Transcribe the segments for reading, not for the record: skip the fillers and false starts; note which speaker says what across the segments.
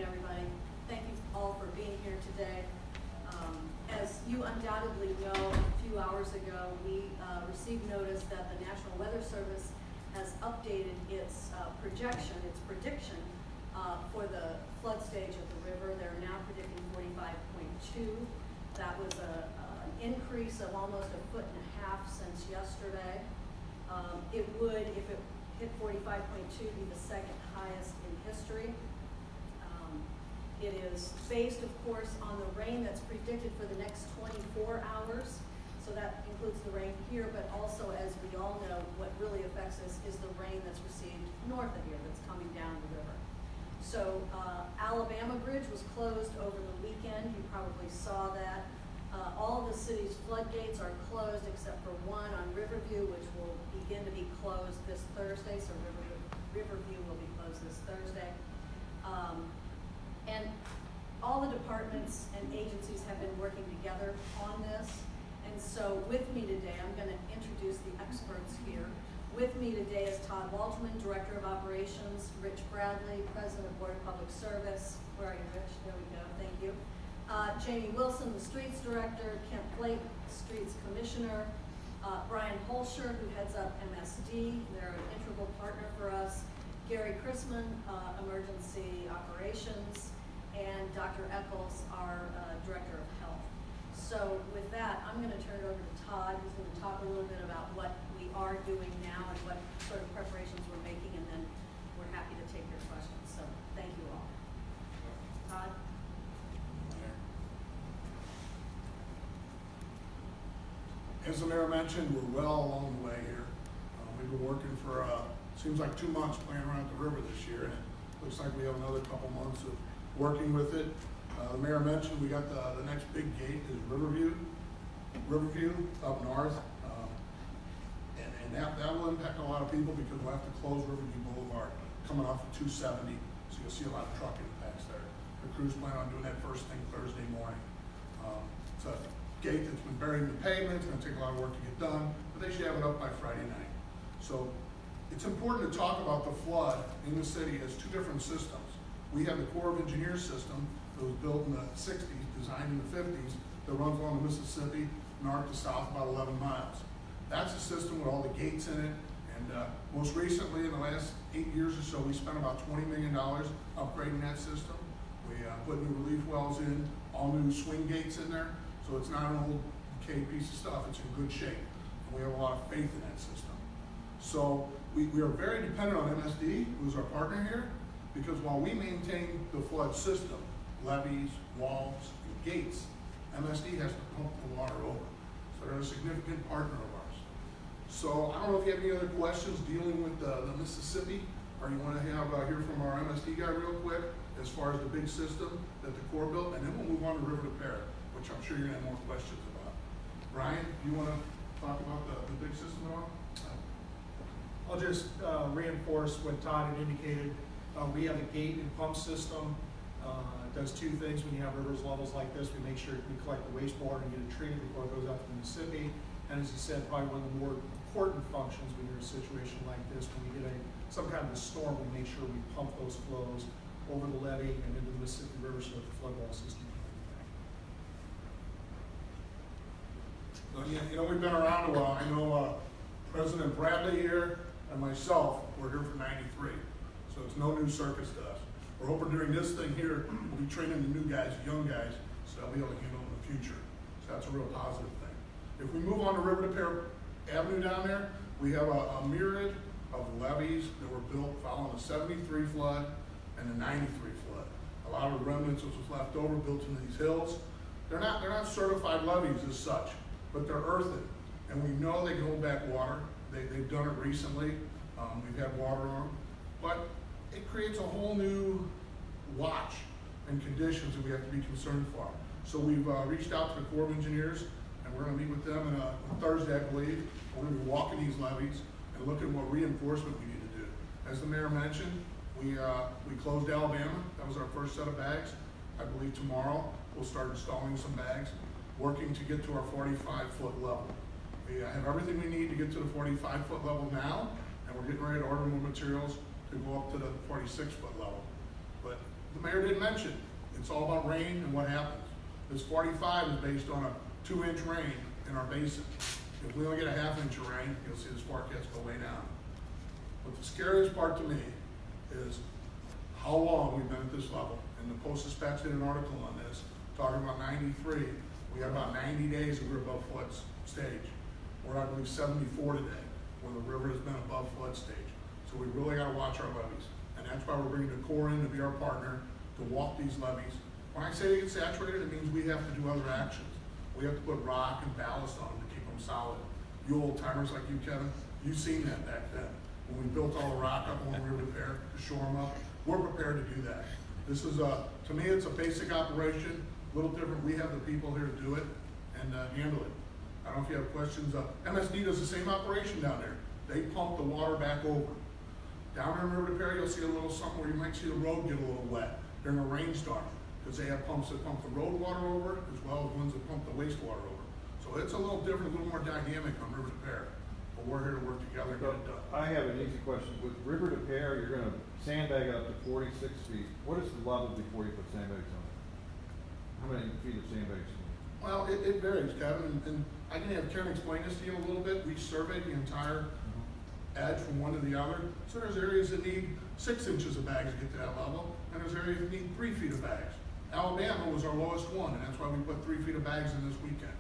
Speaker 1: everybody. Thank you all for being here today. As you undoubtedly know, a few hours ago, we received notice that the National Weather Service has updated its prediction for the flood stage of the river. They're now predicting 45.2. That was an increase of almost 1.5 feet since yesterday. It would, if it hit 45.2, be the second highest in history. It is based, of course, on the rain that's predicted for the next 24 hours. So that includes the rain here, but also, as we all know, what really affects us is the rain that's received north of here that's coming down the river. So Alabama Bridge was closed over the weekend. You probably saw that. All the city's floodgates are closed except for one on Riverview, which will begin to be closed this Thursday. So Riverview will be closed this Thursday. And all the departments and agencies have been working together on this. And so with me today, I'm going to introduce the experts here. With me today is Todd Waltman, Director of Operations, Rich Bradley, President of Board of Public Service. Where are you, Rich? There we go. Thank you. Jamie Wilson, the Streets Director, Kent Blake, Streets Commissioner, Brian Holscher, who heads up MSD. They're an integral partner for us. Gary Krewson, Emergency Operations, and Dr. Eccles, our Director of Health. So with that, I'm going to turn it over to Todd, who's going to talk a little bit about what we are doing now and what sort of preparations we're making, and then we're happy to take your questions. So thank you all. Todd?
Speaker 2: As the mayor mentioned, we're well along the way here. We've been working for, seems like 2 months playing around the river this year, and it looks like we have another couple months of working with it. The mayor mentioned we got the next big gate is Riverview up north, and that will impact a lot of people because we'll have to close Riverview Boulevard coming off of 270, so you'll see a lot of truck impacts there. The crews plan on doing that first thing Thursday morning. It's a gate that's been buried in the pavement. It's going to take a lot of work to get done, but they should have it up by Friday night. So it's important to talk about the flood in the city as two different systems. We have the Corps of Engineers system that was built in the 60s, designed in the 50s, that runs along the Mississippi, north to south, about 11 miles. That's a system with all the gates in it, and most recently, in the last 8 years or so, we spent about $20 million upgrading that system. We put new relief wells in, all new swing gates in there, so it's not an old decayed piece of stuff, it's in good shape. And we have a lot of faith in that system. So we are very dependent on MSD, who's our partner here, because while we maintain the flood system, levees, walls, and gates, MSD has to pump the water over. So they're a significant partner of ours. So I don't know if you have any other questions dealing with the Mississippi, or you want to have hear from our MSD guy real quick as far as the big system that the Corps built, and then we'll move on to River to Parrot, which I'm sure you're going to have more questions about. Brian, do you want to talk about the big system at all?
Speaker 3: I'll just reinforce what Todd had indicated. We have a gate and pump system. It does two things when you have rivers levels like this. We make sure we collect the wastewater and get it treated before it goes out to the Mississippi. And as he said, probably one of the more important functions when you're in a situation like this, when we get some kind of a storm, we make sure we pump those flows over the levee and into the Mississippi River so that the flood wall system can come back.
Speaker 2: So, yeah, you know, we've been around a while. I know President Bradley here and myself were here for 93. So it's no new circus to us. We're hoping during this thing here, we'll be training the new guys, the young guys, so they'll be able to handle it in the future. So that's a real positive thing. If we move on to River to Parrot Avenue down there, we have a myriad of levees that were built following the 73 flood and the 93 flood. A lot of the remnants which was left over built into these hills. They're not certified levees as such, but they're earthen. And we know they can hold back water. They've done it recently. We've had water on them. But it creates a whole new watch and conditions that we have to be concerned for. So we've reached out to the Corps of Engineers, and we're going to meet with them on Thursday, I believe. We're going to be walking these levees and looking at what reinforcement we need to do. As the mayor mentioned, we closed Alabama. That was our first set of bags. I believe tomorrow we'll start installing some bags, working to get to our 45-foot level. We have everything we need to get to the 45-foot level now, and we're getting ready to order more materials to go up to the 46-foot level. But the mayor didn't mention, it's all about rain and what happens. This 45 is based on a 2-inch rain in our basin. If we only get a ½ inch of rain, you'll see this forecast go way down. But the scariest part to me is how long we've been at this level. And the Post-Dispatch did an article on this, talking about 93. We had about 90 days that we were above flood stage. We're, I believe, 74 today, where the river has been above flood stage. So we really gotta watch our levees. And that's why we're bringing the Corps in to be our partner, to walk these levees. When I say they get saturated, it means we have to do other actions. We have to put rock and ballast on them to keep them solid. You old timers like you, Kevin, you've seen that back then. When we built all the rock up on River Repair to shore them up, we're prepared to do that. This is to me, it's a basic operation, a little different. We have the people here to do it and handle it. I don't know if you have questions. MSD does the same operation down there. They pump the water back over. Down in River Repair, you'll see a little something where you might see the road get a little wet during a rainstorm, because they have pumps that pump the road water over, as well as ones that pump the wastewater over. So it's a little different, a little more dynamic on River Repair. But we're here to work together and get it done.
Speaker 4: I have an easy question. With River to Pear, you're gonna sandbag up to 46 feet. What is the level before you put sandbags on it? How many feet of sandbags?
Speaker 2: Well, it varies, Kevin, and I can have Karen explain this to you a little bit. We surveyed the entire edge from one to the other. So there's areas that need 6 inches of bags to get to that level, and there's areas that need 3 feet of bags. Alabama was our lowest one, and that's why we put 3 feet of bags in this weekend.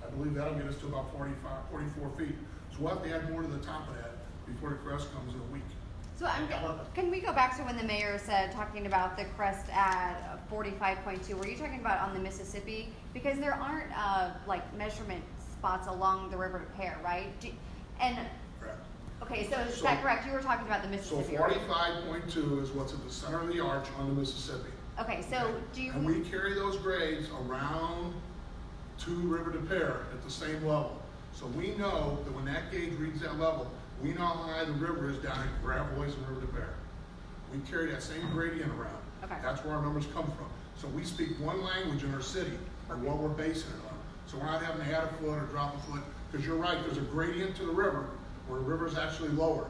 Speaker 2: I believe that'll get us to about 44 feet. So we'll have to add more to the top of that before the crest comes in a week.
Speaker 5: So can we go back to when the mayor said, talking about the crest at 45.2, were you talking about on the Mississippi? Because there aren't like measurement spots along the River to Pear, right?
Speaker 2: Correct.
Speaker 5: Okay, so is that correct? You were talking about the
Speaker 2: So
Speaker 5: Mississippi. right?
Speaker 2: 45.2 is what's at the center of the arch on the Mississippi.
Speaker 5: Okay, so
Speaker 2: Okay?
Speaker 5: do you?
Speaker 2: And we carry those grades around to River to Pear at the same level. So we know that when that gauge reads that level, we know how high the river is down at Gravois and River to Pear. We carry that same gradient around.
Speaker 5: Okay.
Speaker 2: That's where our numbers come from. So we speak one language in our city of what we're basing it on. So we're not having to add a foot or drop a foot, because you're right, there's a gradient to the river where the river is actually lower.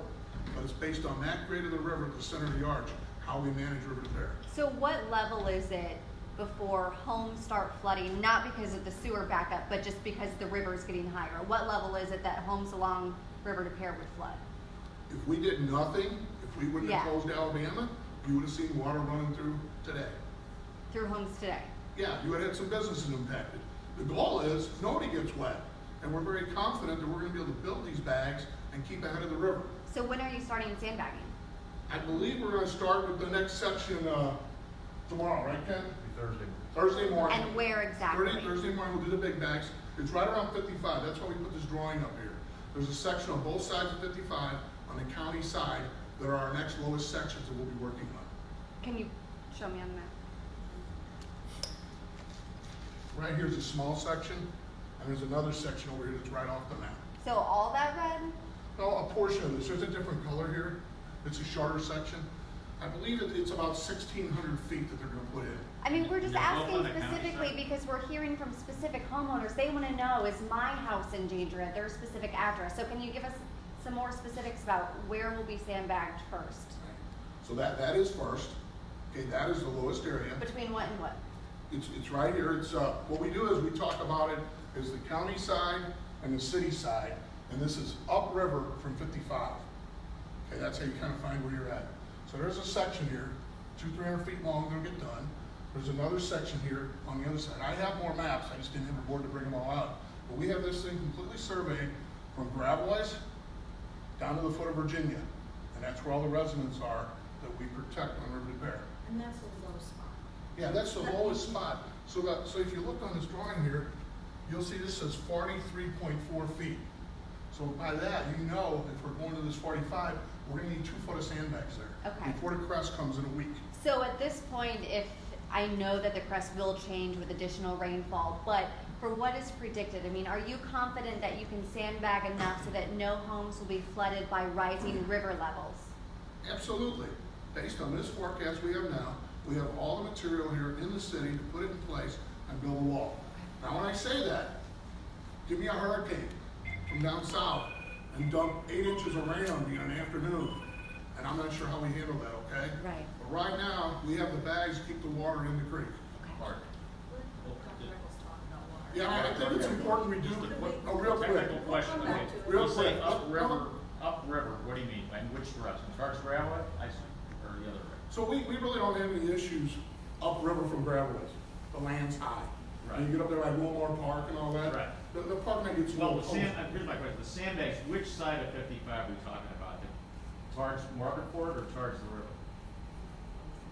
Speaker 2: But it's based on that grade of the river at the center of the arch, how we manage River to Pear.
Speaker 5: So what level is it before homes start flooding? Not because of the sewer backup, but just because the river is getting higher. What level is it that homes along River to Pear would flood?
Speaker 2: If we did nothing, if we wouldn't have
Speaker 5: Yeah.
Speaker 2: closed Alabama, you would have seen water running through today.
Speaker 5: Through homes today?
Speaker 2: Yeah, you would have had some businesses impacted. The goal is nobody gets wet, and we're very confident that we're gonna be able to build these bags and keep ahead of the river.
Speaker 5: So when are you starting sandbagging?
Speaker 2: I believe we're gonna start with the next section, tomorrow, right, Ken?
Speaker 4: Thursday.
Speaker 2: Thursday morning.
Speaker 5: And where exactly?
Speaker 2: Thursday morning, we'll do the big bags. It's right around 55, that's why we put this drawing up here. There's a section on both sides of 55, on the county side, that are our next lowest sections that we'll be working on.
Speaker 5: Can you show me on the map?
Speaker 2: Right here's a small section, and there's another section over here that's right off the map.
Speaker 5: So all that red?
Speaker 2: No, a portion of this, there's a different color here. It's a shorter section. I believe it's about 1,600 feet that they're gonna put in.
Speaker 5: I mean, we're just
Speaker 6: Yeah, both
Speaker 5: asking
Speaker 6: on the county
Speaker 5: specifically
Speaker 6: side.
Speaker 5: because we're hearing from specific homeowners. They want to know, is my house in danger at their specific address? So can you give us some more specifics about where will be sandbagged first?
Speaker 2: So that is first. Okay, that is the lowest area.
Speaker 5: Between what and what?
Speaker 2: It's right here. It's, what we do is we talk about it as the county side and the city side, and this is upriver from 55. Okay, that's how you kind of find where you're at. So there's a section here, 200-300 feet long, gonna get done. There's another section here on the other side. I have more maps, I just didn't have a board to bring them all out. But we have this thing completely surveyed from Gravois down to the foot of Virginia. And that's where all the residents are that we protect on River to Pear.
Speaker 1: And that's the low spot.
Speaker 2: Yeah, that's the lowest spot. So if you look on this drawing here, you'll see this says 43.4 feet. So by that, you know if we're going to this 45, we're gonna need 2 foot of sandbags there.
Speaker 5: Okay.
Speaker 2: Before the crest comes in a week.
Speaker 5: So at this point, if I know that the crest will change with additional rainfall, but for what is predicted, I mean, are you confident that you can sandbag enough so that no homes will be flooded by rising river levels?
Speaker 2: Absolutely. Based on this forecast we have now, we have all the material here in the city to put it in place and build a wall. Now when I say that, give me a hurricane from down south and dump 8 inches of rain on me in an afternoon, and I'm not sure how we handle that, okay?
Speaker 5: Right.
Speaker 2: But right now, we have the bags to keep the water in the creek.
Speaker 5: Okay.
Speaker 6: Mark,
Speaker 2: Yeah, I think it's important we do, oh, real quick.
Speaker 6: technical question,
Speaker 1: We'll come
Speaker 6: okay.
Speaker 1: back to it.
Speaker 2: Real
Speaker 6: You say
Speaker 2: quick.
Speaker 6: upriver, what do you mean, and which direction, as far as gravel, I see, or the other way?
Speaker 2: So we really don't have any issues upriver from gravelways. The land's high. When you get up there by Wilmore Park and all that.
Speaker 6: Right.
Speaker 2: The parking lot gets a
Speaker 6: Well,
Speaker 2: little
Speaker 6: the
Speaker 2: close.
Speaker 6: here's my question, the sandbags, which side of 55 are we talking about? Towards Margaretford or towards the river?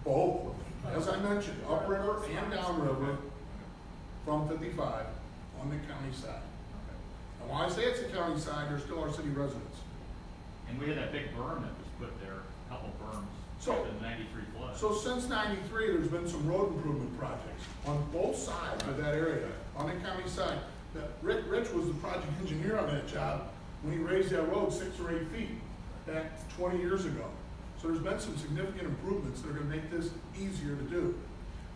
Speaker 2: Both, as I mentioned, upriver and downriver from 55 on the county side. And when I say it's the county side, they're still our city residents.
Speaker 6: And we had that big berm that was put there, a couple berms,
Speaker 2: So-
Speaker 6: after the 93 flood.
Speaker 2: So since '93, there's been some road improvement projects on both sides of that area, on the county side. That Rich was the project engineer on that job when he raised that road 6 or 8 feet back 20 years ago. So there's been some significant improvements that are gonna make this easier to do.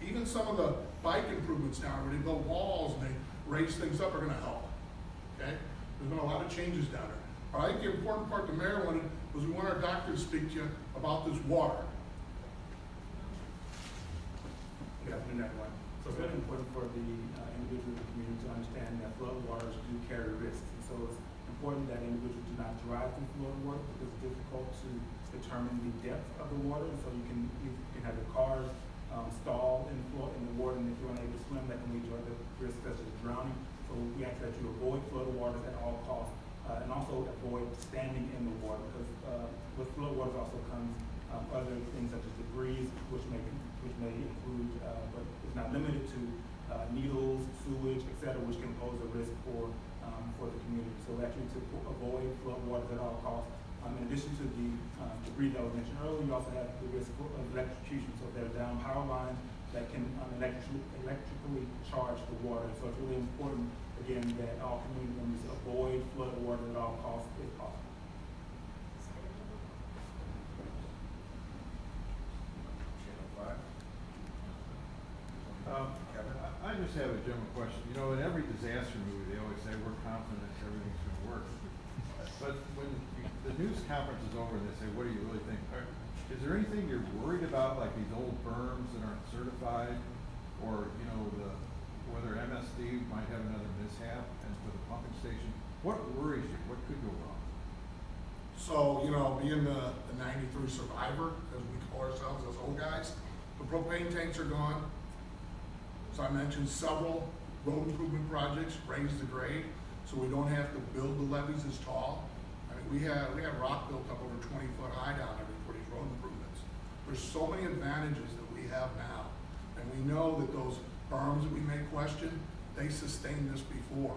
Speaker 2: Even some of the bike improvements down where they build walls and they raise things up are gonna help, okay? There's been a lot of changes down there. But I think the important part the mayor wanted was we want our doctor to speak to you about this water.
Speaker 7: Good afternoon, everyone. So it's very important for the individuals in the community to understand that flood waters do carry risks. And so it's important that individuals do not drive through flood water because it's difficult to determine the depth of the water. And so you can have your cars stall in the water, and if you're unable to swim, that can lead to other risks such as drowning. So we ask that you avoid flood waters at all costs, and also avoid standing in the water, because with flood waters also comes other things such as debris, which may include, but is not limited to, needles, sewage, etc., which can pose a risk for the community. So we actually to avoid flood waters at all costs. In addition to the debris that was mentioned earlier, you also have the risk of electrocution. So there are down power lines that can electrically charge the water. So it's really important, again, that all community members avoid flood water at all costs if possible.
Speaker 4: I just have a general question. You know, in every disaster movie, they always say we're confident everything's gonna work. But when the news conference is over and they say, what do you really think? Is there anything you're worried about, like these old berms that aren't certified? Or, you know, whether MSD might have another mishap and for the pumping station? What worries you? What could go wrong?
Speaker 2: So, you know, being the 93 survivor, as we call ourselves as old guys, the propane tanks are gone. So I mentioned several road improvement projects, raise the grade, so we don't have to build the levees as tall. I mean, we have rock built up over 20 foot high down there for these road improvements. There's so many advantages that we have now. And we know that those berms that we may question, they sustained this before.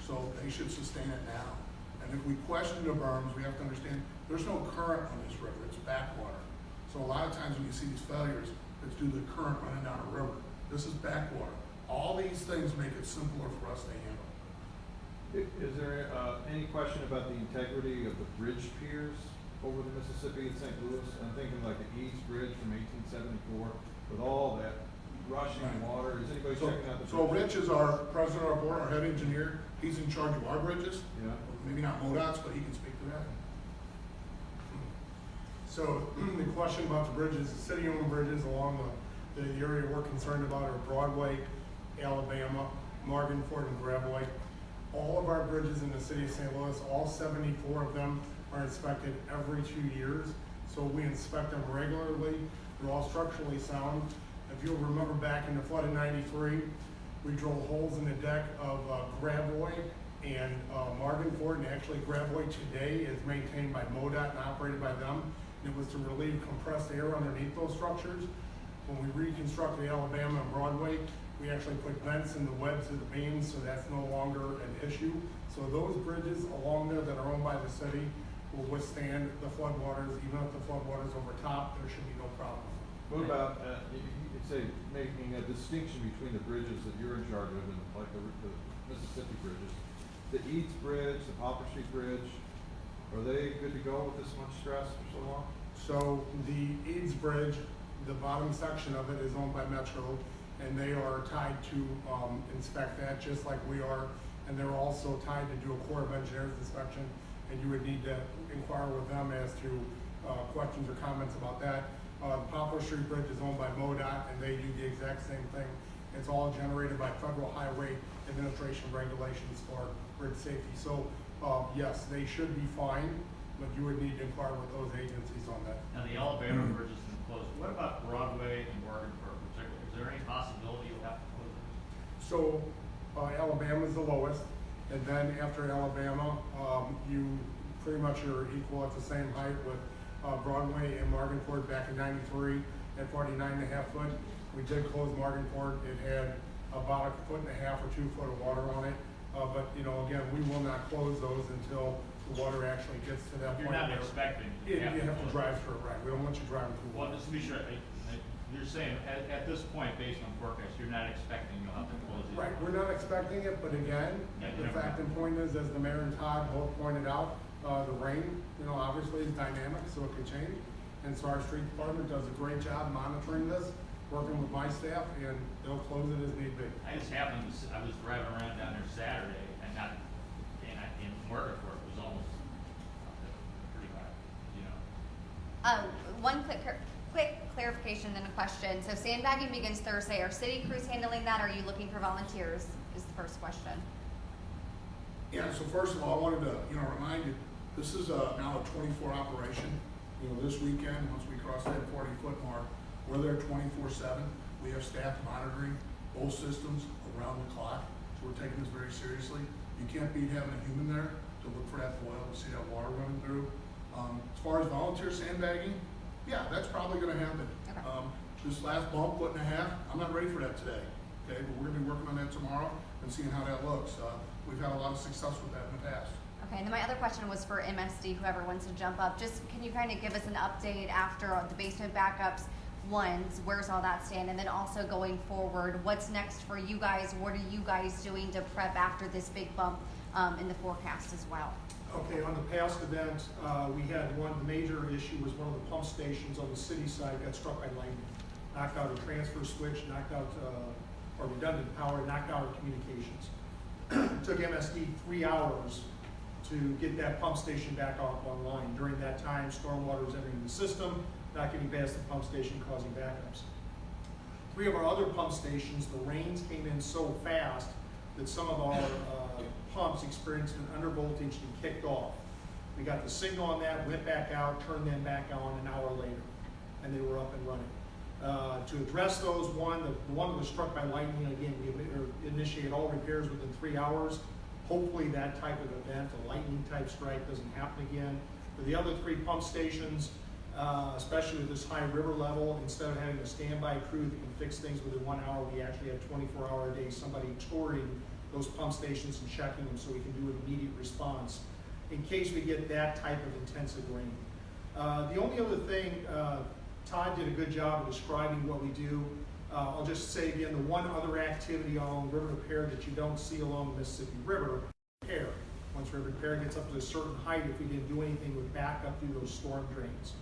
Speaker 2: So they should sustain it now. And if we question the berms, we have to understand there's no current on this river, it's backwater. So a lot of times when you see these failures, it's due to the current running down a river. This is backwater. All these things make it simpler for us to handle.
Speaker 4: Is there any question about the integrity of the bridge piers over the Mississippi in St. Louis? I'm thinking like the East Bridge from 1874 with all that rushing water. Is anybody checking out the
Speaker 2: So
Speaker 4: bridge?
Speaker 2: Rich is our president of our board, our head engineer. He's in charge of our bridges.
Speaker 4: Yeah.
Speaker 2: Maybe not MoDOT's, but he can speak to that.
Speaker 8: So the question about the bridges, the city-owned bridges along the area we're concerned about are Broadway, Alabama, Morganford, and Gravois. All of our bridges in the city of St. Louis, all 74 of them are inspected every 2 years. So we inspect them regularly. They're all structurally sound. If you'll remember back in the flood of '93, we drilled holes in the deck of Gravois and Morganford, and actually Gravois today is maintained by MoDOT and operated by them. And it was to relieve compressed air underneath those structures. When we reconstructed Alabama and Broadway, we actually put vents in the webs of the beams, so that's no longer an issue. So those bridges along there that are owned by the city will withstand the floodwaters. Even if the floodwaters overtop, there should be no problem.
Speaker 4: What about, you say, making a distinction between the bridges that you're in charge of and like the Mississippi bridges? The Eads Bridge, the Poplar Street Bridge, are they good to go with this much stress for so long?
Speaker 8: So the Eads Bridge, the bottom section of it is owned by Metro, and they are tied to inspect that just like we are. And they're also tied to do a Corps of Engineers inspection, and you would need to inquire with them as to questions or comments about that. Poplar Street Bridge is owned by MoDOT, and they do the exact same thing. It's all generated by Federal Highway Administration regulations for bridge safety. So, yes, they should be fine, but you would need to inquire with those agencies on that.
Speaker 6: Now, the Alabama bridge has been closed. What about Broadway and Morganford in particular? Is there any possibility you'll have to close it?
Speaker 8: So, Alabama's the lowest, and then after Alabama, you pretty much are equal at the same height with Broadway and Morganford back in '93 at 49.5 foot. We did close Morganford. It had about 1.5 or 2 foot of water on it. But, you know, again, we will not close those until the water actually gets to that
Speaker 6: You're
Speaker 8: point.
Speaker 6: not
Speaker 8: where
Speaker 6: expecting.
Speaker 8: You have to
Speaker 6: close it.
Speaker 8: drive through it, right? We don't want you driving through
Speaker 6: Well,
Speaker 8: water.
Speaker 6: just to be sure, you're saying at this point, based on forecast, you're not expecting you'll have to close it?
Speaker 8: Right, we're not expecting it, but again,
Speaker 6: Yeah, you
Speaker 8: the
Speaker 6: never
Speaker 8: fact
Speaker 6: know.
Speaker 8: and point is, as the mayor and Todd both pointed out, the rain, you know, obviously is dynamic, so it can change. And so our street department does a great job monitoring this, working with my staff, and they'll close it as need be.
Speaker 6: I just happened to, I was driving around down there Saturday and in Morganford, it was almost pretty high, you know.
Speaker 5: One quick clarification and a question. So sandbagging begins Thursday. Are city crews handling that? Or are you looking for volunteers? Is the first question.
Speaker 2: Yeah, so first of all, I wanted to, you know, remind you, this is now a 24 operation. You know, this weekend, once we cross that 40-foot mark, we're there 24/7. We have staff monitoring both systems around the clock, so we're taking this very seriously. You can't beat having a human there to look for that oil, to see that water running through. As far as volunteer sandbagging, yeah, that's probably gonna happen.
Speaker 5: Okay.
Speaker 2: This last bump, 1.5 foot, I'm not ready for that today, okay? But we're gonna be working on that tomorrow and seeing how that looks. We've had a lot of success with that in the past.
Speaker 5: Okay, and then my other question was for MSD, whoever wants to jump up. Just can you kind of give us an update after the basement backups? Where's all that stand? And then also going forward, what's next for you guys? What are you guys doing to prep after this big bump in the forecast as well?
Speaker 3: Okay, on the past event, we had the major issue was one of the pump stations on the city side got struck by lightning. Knocked out a transfer switch, knocked out, or redundant power, knocked out our communications. It took MSD 3 hours to get that pump station back up online. During that time, stormwater was entering the system, not getting past the pump station, causing backups. 3 of our other pump stations, the rains came in so fast that some of our pumps experienced an undervoltage and kicked off. We got the signal on that, went back out, turned them back on an hour later, and they were up and running. To address those, the one that was struck by lightning, again, we initiated all repairs within 3 hours. Hopefully that type of event, a lightning type strike, doesn't happen again. For the other 3 pump stations, especially with this high river level, instead of having a standby crew that can fix things within 1 hour, we actually have 24-hour a day somebody touring those pump stations and checking them so we can do an immediate response in case we get that type of intensive rain. The only other thing, Todd did a good job of describing what we do. I'll just say again, the one other activity along river repair that you don't see along the Mississippi River, repair. Once river repair gets up to a certain height, if we didn't do anything, would back up through those storm drains.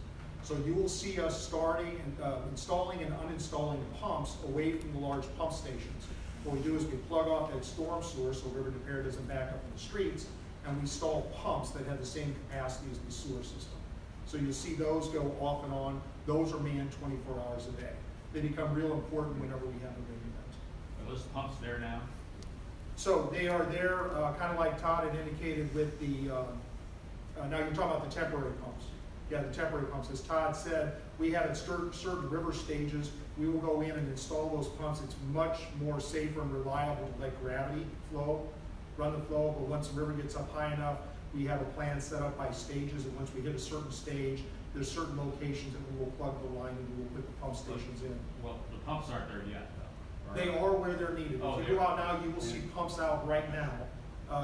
Speaker 3: So you will see us starting and installing and uninstalling pumps away from the large pump stations. What we do is we plug off that storm sewer so river repair doesn't back up in the streets, and we install pumps that have the same capacity as the sewer system. So you'll see those go off and on. Those are manned 24 hours a day. They become real important whenever we have a rain event.
Speaker 6: Are those pumps there now?
Speaker 3: So they are there, kind of like Todd had indicated with the, now you're talking about the temporary pumps. Yeah, the temporary pumps. As Todd said, we have at certain river stages, we will go in and install those pumps. It's much more safer and reliable to let gravity flow, run the flow, but once the river gets up high enough, we have a plan set up by stages, and once we hit a certain stage, there's certain locations that we will plug the line and we will put the pump stations in.
Speaker 6: Well, the pumps aren't there yet, though.
Speaker 3: They are where they're needed.
Speaker 6: Oh,
Speaker 3: If you go out now, you will see pumps out right now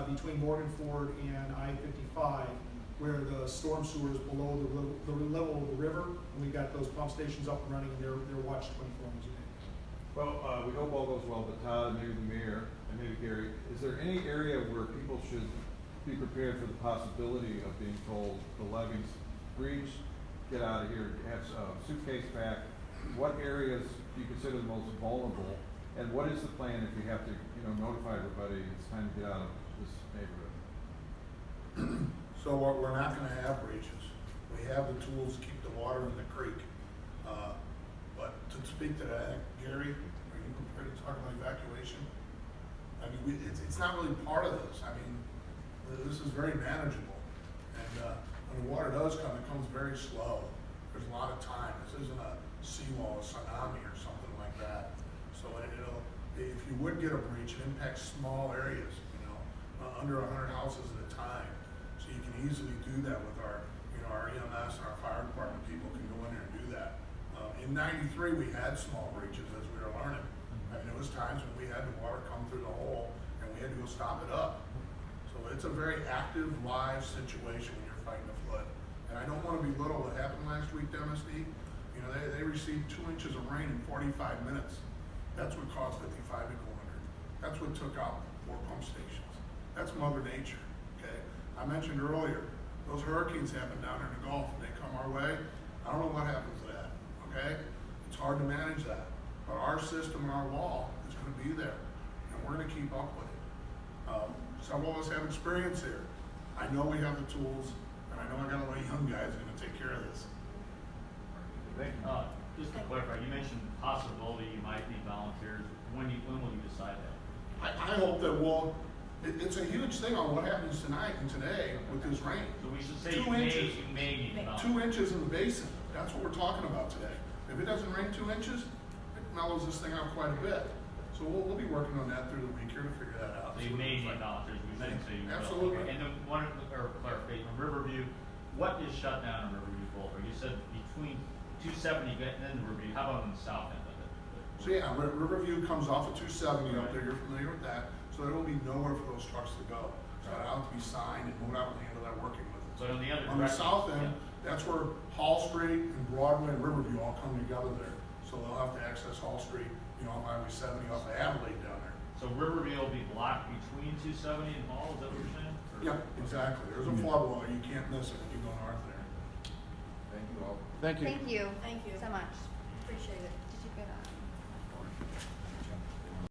Speaker 3: between Morganford and I-55, where the storm sewer is below the level of the river, and we've got those pump stations up and running, and they're watched 24 hours a day.
Speaker 4: Well, we hope all goes well, but Todd, maybe the mayor, and maybe Gary, is there any area where people should be prepared for the possibility of being told the levees breach, get out of here, have a suitcase packed? What areas do you consider the most vulnerable? And what is the plan if you have to, notify everybody it's time to get out of this neighborhood?
Speaker 2: So we're not gonna have breaches. We have the tools to keep the water in the creek. But to speak to that, Gary, are you prepared to talk about evacuation? I mean, it's not really part of this. I mean, this is very manageable. And when the water does come, it comes very slow. There's a lot of time. This isn't a seawall, a tsunami or something like that. So if you would get a breach, it impacts small areas, under 100 houses at a time. So you can easily do that with our EMS and our fire department people can go in there and do that. In '93, we had small breaches as we were learning. I mean, there was times when we had the water come through the hole and we had to go stop it up. So it's a very active, live situation when you're fighting a flood. And I don't want to belittle what happened last week to MSD. They received 2 inches of rain in 45 minutes. That's what caused 55 to go under. That's what took out 4 pump stations. That's Mother Nature, okay? I mentioned earlier, those hurricanes happen down there in the Gulf and they come our way. I don't know what happens to that, okay? It's hard to manage that. But our system and our wall is gonna be there and we're gonna keep up with it. Several of us have experience here. I know we have the tools and I know I got a lot of young guys that are gonna take care of this.
Speaker 4: Thank you.
Speaker 6: Just to clarify, you mentioned possibility you might need volunteers. When will you decide that?
Speaker 2: I hope that it's a huge thing on what happens tonight and today with this rain.
Speaker 6: So we should say
Speaker 2: 2
Speaker 6: you
Speaker 2: inches.
Speaker 6: may need volunteers.
Speaker 2: 2 inches in the basin, that's what we're talking about today. If it doesn't rain 2 inches, it mellows this thing out quite a bit. So we'll be working on that through the week here to figure that out.
Speaker 6: So you may need volunteers, we shouldn't say you will.
Speaker 2: Absolutely.
Speaker 6: Okay. And then one other clarification, on Riverview, what is shut down on Riverview Boulevard? You said between 270 and then the Riverview, how about on the south end of it?
Speaker 2: So yeah, Riverview comes off of 270 up there, you're familiar with that. So there will be nowhere for those trucks to go. So it'll have to be signed and we'll have to handle that working with it.
Speaker 6: So on the other
Speaker 2: On the
Speaker 6: direction,
Speaker 2: south end,
Speaker 6: yeah.
Speaker 2: that's where Hall Street and Broadway and Riverview all come together there. So they'll have to access Hall Street, on Highway 70 off of Adelaide down there.
Speaker 6: So Riverview will be blocked between 270 and Hall, is that what you're saying? Or-
Speaker 2: Yep, exactly. There's a flood wall, you can't miss it when you go north there.
Speaker 4: Thank you all.
Speaker 5: Thank you
Speaker 1: Thank you.
Speaker 5: so much.
Speaker 1: Appreciate it.
Speaker 5: Did you get